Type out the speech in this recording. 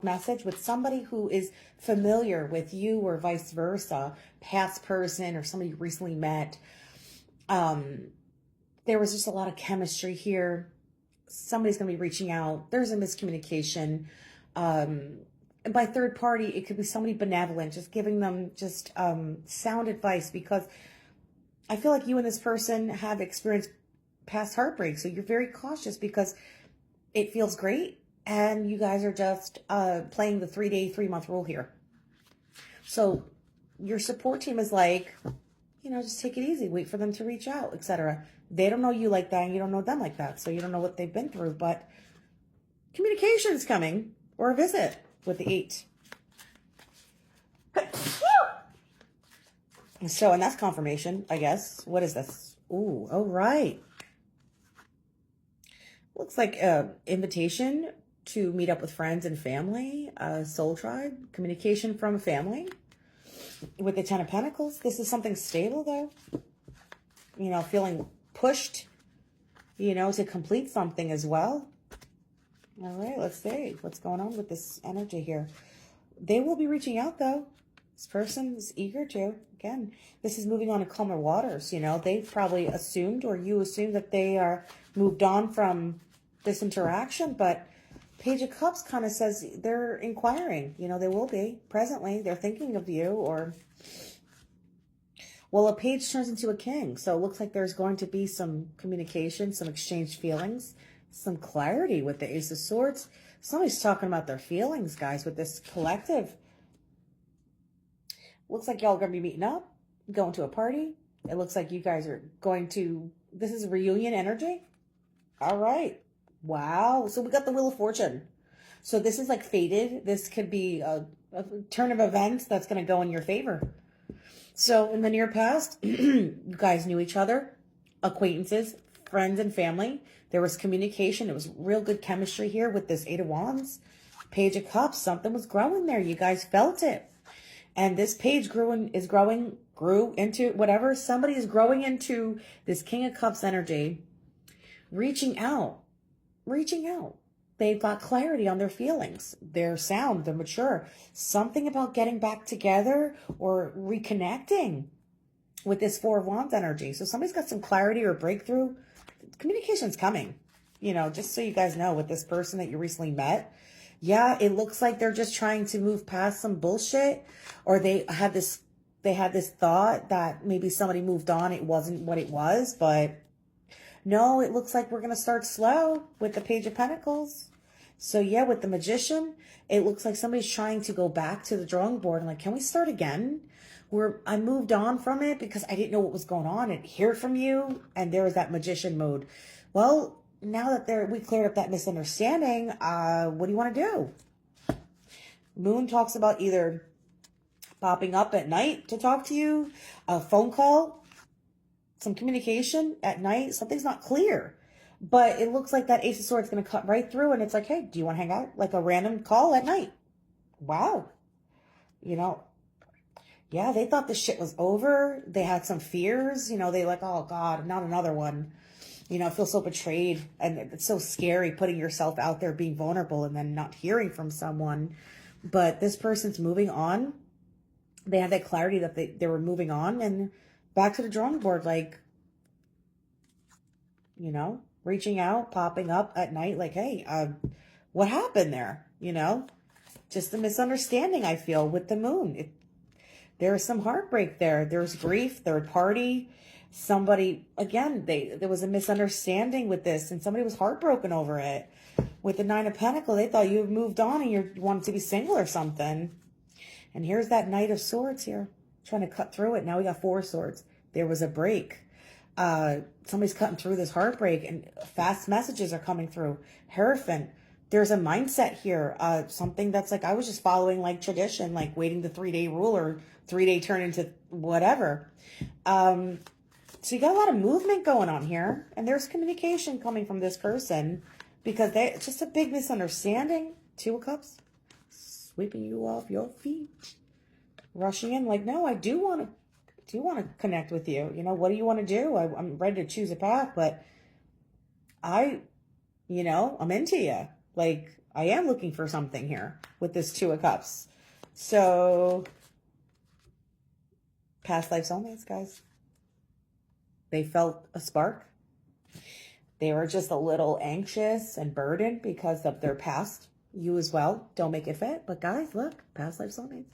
message with somebody who is familiar with you or vice versa, past person or somebody you recently met. There was just a lot of chemistry here. Somebody's going to be reaching out. There's a miscommunication. And by third party, it could be somebody benevolent, just giving them just sound advice, because I feel like you and this person have experienced past heartbreak. So you're very cautious because it feels great. And you guys are just playing the 3-day, 3-month rule here. So your support team is like, you know, just take it easy. Wait for them to reach out, etc. They don't know you like that, and you don't know them like that. So you don't know what they've been through. But communication is coming, or a visit with the 8. So, and that's confirmation, I guess. What is this? Ooh, oh, right. Looks like an invitation to meet up with friends and family, soul tribe, communication from a family. With the 10 of Pentacles, this is something stable, though. You know, feeling pushed, you know, to complete something as well. All right, let's see what's going on with this energy here. They will be reaching out, though. This person is eager to. Again, this is moving on to calmer waters. You know, they've probably assumed, or you assume, that they are moved on from this interaction. But Page of Cups kind of says they're inquiring. You know, they will be presently. They're thinking of you, or... Well, a page turns into a king. So it looks like there's going to be some communication, some exchanged feelings, some clarity with the Ace of Swords. Somebody's talking about their feelings, guys, with this collective. Looks like y'all are going to be meeting up, going to a party. It looks like you guys are going to... This is reunion energy. All right. Wow. So we got the Wheel of Fortune. So this is like fated. This could be a turn of events that's going to go in your favor. So in the near past, you guys knew each other, acquaintances, friends, and family. There was communication. It was real good chemistry here with this 8 of Wands. Page of Cups. Something was growing there. You guys felt it. And this page grew into whatever. Somebody is growing into this King of Cups energy, reaching out. They've got clarity on their feelings. They're sound. They're mature. Something about getting back together or reconnecting with this 4 of Wands energy. So somebody's got some clarity or breakthrough. Communication's coming. You know, just so you guys know, with this person that you recently met. Yeah, it looks like they're just trying to move past some bullshit. Or they had this thought that maybe somebody moved on. It wasn't what it was, but... No, it looks like we're going to start slow with the Page of Pentacles. So yeah, with the Magician, it looks like somebody's trying to go back to the drawing board and like, can we start again? I moved on from it because I didn't know what was going on and hear from you. And there was that Magician mode. Well, now that we cleared up that misunderstanding, what do you want to do? Moon talks about either popping up at night to talk to you, a phone call, some communication at night. Something's not clear, but it looks like that Ace of Swords is going to cut right through, and it's like, hey, do you want to hang out? Like a random call at night. Wow. You know, yeah, they thought this shit was over. They had some fears. You know, they like, oh God, not another one. You know, I feel so betrayed, and it's so scary putting yourself out there, being vulnerable, and then not hearing from someone. But this person's moving on. They had that clarity that they were moving on, and back to the drawing board, like, you know, reaching out, popping up at night, like, hey, what happened there? You know, just a misunderstanding, I feel, with the moon. There's some heartbreak there. There's grief, third party. Somebody, again, there was a misunderstanding with this, and somebody was heartbroken over it. With the 9 of Pentacles, they thought you had moved on and you wanted to be single or something. And here's that Knight of Swords here, trying to cut through it. Now we got 4 swords. There was a break. Somebody's cutting through this heartbreak, and fast messages are coming through. Hierophant. There's a mindset here. Something that's like, I was just following like tradition, like waiting the 3-day rule or 3-day turn into whatever. So you got a lot of movement going on here, and there's communication coming from this person because it's just a big misunderstanding. 2 of Cups, sweeping you off your feet, rushing in like, no, I do want to connect with you. You know, what do you want to do? I'm ready to choose a path, but I'm into you. Like, I am looking for something here with this Two of Cups. So, past life soulmates, guys. They felt a spark. They were just a little anxious and burdened because of their past. You as well. Don't make it fit. But guys, look, past life soulmates.